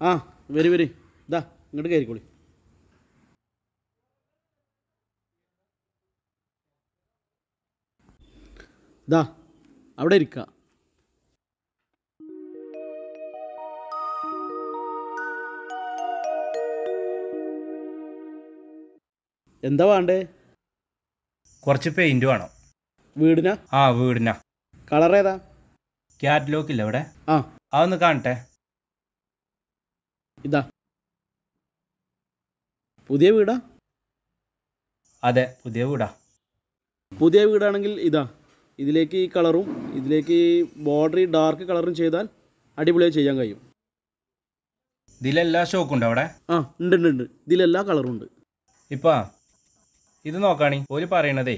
ആ വരി വരി ഇതാ ഇങ്ങോട്ട് കയറിക്കോളി. ഇതാ അവിടെ ഇരിക്ക. എന്താ വേണ്ടേ? കുറച്ച് പെയിന്റ് വേണം. വീടിനാ? ആ വീടിനാ. കളർ ഏതാ? ക്യാറ്റ്ലോക്ക് ഇല്ല ഇവിടെ? ആ അതൊന്ന് കാണട്ടെ. ഇതാ പുതിയ വീടാ? അതെ പുതിയ വീടാ. പുതിയ വീടാണെങ്കിൽ ഇതാ ഇതിലേക്ക് ഈ കളറും ഇതിലേക്ക് ഈ ബോർഡർ ഡാർക്ക് കളറും ചെയ്താൽ അടിപൊളിയായി ചെയ്യാൻ കഴിയും. ഇതിലെല്ലാ സ്റ്റോക്കുണ്ടോ അവിടെ? ആ ഉണ്ട് ഉണ്ട് ഉണ്ട്, ഇതിലെല്ലാ കളറും ഉണ്ട്. ഇപ്പാ ഇത് നോക്കാണി ഓര് പറയണതേ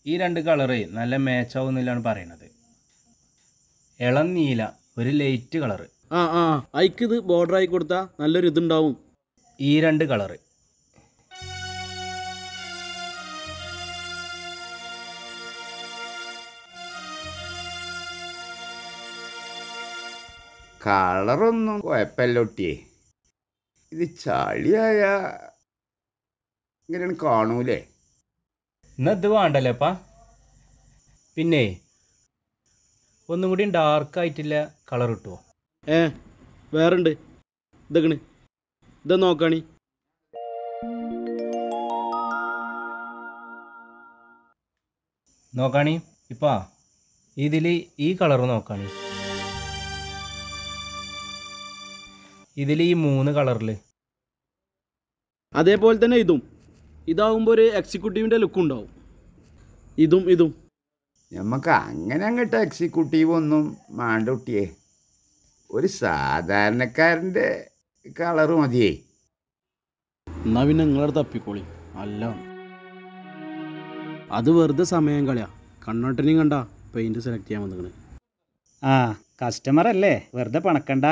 ഈ രണ്ട് കളറ് നല്ല മാച്ചാവുന്നില്ലാണ് പറയണത്. ഇളം നീല ഒരു ലൈറ്റ് കളറ്. ആ ആ അയക്കിത് ബോർഡർ ആയി കൊടുത്താൽ നല്ലൊരു ഇതുണ്ടാവും. ഈ രണ്ട് കളറ്. കളറൊന്നും കുഴപ്പമില്ല ഒട്ടിയേ. ഇത് ചളിയായ ഇങ്ങനെയാണ് കാണൂലേ? എന്നാ ഇത് വേണ്ടല്ലേപ്പാ. പിന്നെ ഒന്നും കൂടി ഡാർക്കായിട്ടില്ല കളർ കിട്ടുമോ? വേറുണ്ട്. ഇതൊക്കെ ഇത് നോക്കാണി. നോക്കാണി ഇപ്പാ ഇതിൽ ഈ കളർ നോക്കാണി. ഇതിൽ ഈ 3 കളറിൽ അതേപോലെ തന്നെ ഇതാവുമ്പോൾ ഒരു എക്സിക്യൂട്ടീവിൻ്റെ ലുക്ക് ഉണ്ടാവും. ഇതും നമുക്ക് അങ്ങനെ അങ്ങോട്ട് എക്സിക്യൂട്ടീവ് ഒന്നും വേണ്ട ഒട്ടിയേ. ഒരു സാധാരണക്കാരൻ്റെ കളറ് മതിയേ. എന്നാ പിന്നെ നിങ്ങളവിടെ തപ്പിക്കോളി. അല്ല അത് വെറുതെ സമയം കളയാ. കണ്ണോട്ടനെയും കണ്ട പെയിൻറ് സെലക്ട് ചെയ്യാൻ വന്നിക്കണ്. ആ കസ്റ്റമർ അല്ലേ, വെറുതെ പണക്കണ്ട.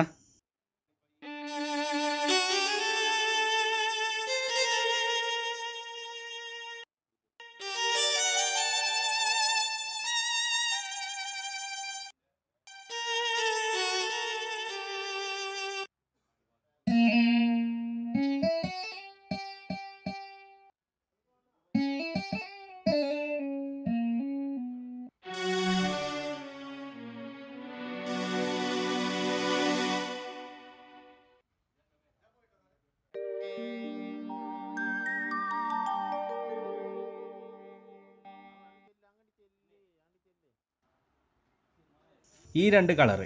ഈ 2 കളറ്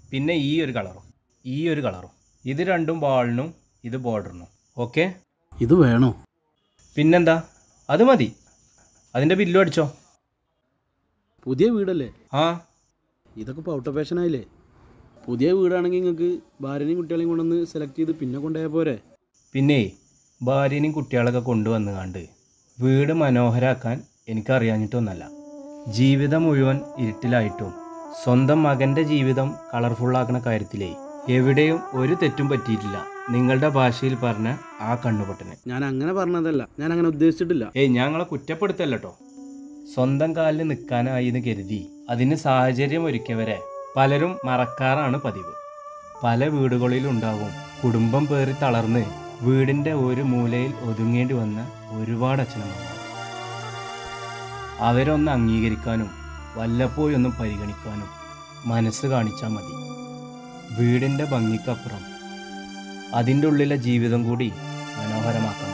പിന്നെ ഈ ഒരു കളറും ഇത് രണ്ടും വാളിനും ഇത് ബോർഡറിനും. ഓക്കെ ഇത് വേണോ? പിന്നെന്താ, അത് മതി. അതിൻ്റെ ബില്ലും അടിച്ചോ. പുതിയ വീടല്ലേ? ആ ഇതൊക്കെ ഇപ്പോൾ ഔട്ട് ഓഫ് ഫാഷൻ ആയില്ലേ. പുതിയ വീടാണെങ്കിൽ നിങ്ങൾക്ക് ഭാര്യനെയും കുട്ടികളെയും കൊണ്ടൊന്ന് സെലക്ട് ചെയ്ത് പിന്നെ കൊണ്ടുപോയാൽ പോരെ? പിന്നെ ഭാര്യനെയും കുട്ടികളൊക്കെ കൊണ്ടുവന്ന് കണ്ട് വീട് മനോഹരാക്കാൻ എനിക്കറിയാഞ്ഞിട്ടൊന്നല്ല. ജീവിതം മുഴുവൻ ഇരുട്ടിലായിട്ടും സ്വന്തം മകൻ്റെ ജീവിതം കളർഫുള്ളാക്കുന്ന കാര്യത്തിലേ എവിടെയും ഒരു തെറ്റും പറ്റിയിട്ടില്ല. നിങ്ങളുടെ ഭാഷയിൽ പറഞ്ഞ ആ കണ്ണുപൊട്ടന്. ഞാൻ അങ്ങനെ പറഞ്ഞതല്ല, ഞാൻ അങ്ങനെ ഉദ്ദേശിച്ചിട്ടില്ല. ഞങ്ങളെ കുറ്റപ്പെടുത്തല്ല കേട്ടോ. സ്വന്തം കാലിൽ നിൽക്കാനായി എന്ന് കരുതി അതിന് സാഹചര്യം ഒരുക്കിയവരെ പലരും മറക്കാറാണ് പതിവ്. പല വീടുകളിലുണ്ടാവും കുടുംബം പേറി തളർന്ന് വീടിൻ്റെ ഒരു മൂലയിൽ ഒതുങ്ങേണ്ടി വന്ന ഒരുപാട് അച്ഛനമ്മമാർ. അവരൊന്ന് അംഗീകരിക്കാനും വല്ലപ്പോഴൊന്നും പരിഗണിക്കാനും മനസ്സ് കാണിച്ചാൽ മതി. വീടിൻ്റെ ഭംഗിക്കപ്പുറം അതിൻ്റെ ഉള്ളിലെ ജീവിതം കൂടി മനോഹരമാക്കാം.